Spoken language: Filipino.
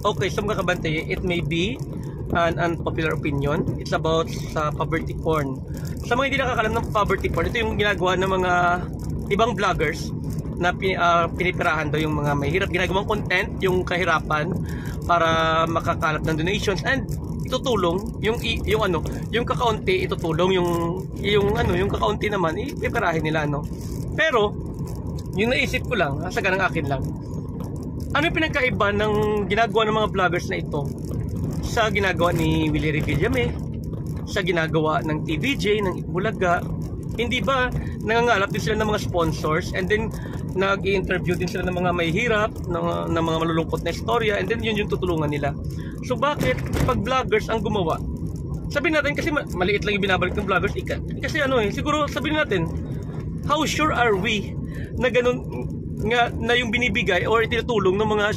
Okay, so mga kabante, it may be an unpopular opinion. It's about sa poverty porn. Sa mga hindi nakakalam ng poverty porn, ito yung ginagawa ng mga ibang vloggers na pinipirahan daw yung mga may hirap. Ginagawang content yung kahirapan para makakalap ng donations and itutulong yung kakaunti itutulong yung kakaunti naman ipipirahin nila Pero yung naisip ko lang, sa ganang akin lang. Ano yung pinagkaiba ng ginagawa ng mga vloggers na ito sa ginagawa ni Willie Revillame, sa ginagawa ng TVJ, ng Itbulaga? Hindi ba nangangalap din sila ng mga sponsors and then nag-i-interview din sila ng mga may hirap, ng mga malulungkot na istorya, and then yun yung tutulungan nila? So bakit pag vloggers ang gumawa? Sabihin natin kasi maliit lang yung binabalik ng vloggers, kasi siguro sabihin natin, how sure are we na ganun nga na yung binibigay or tinutulong ng mga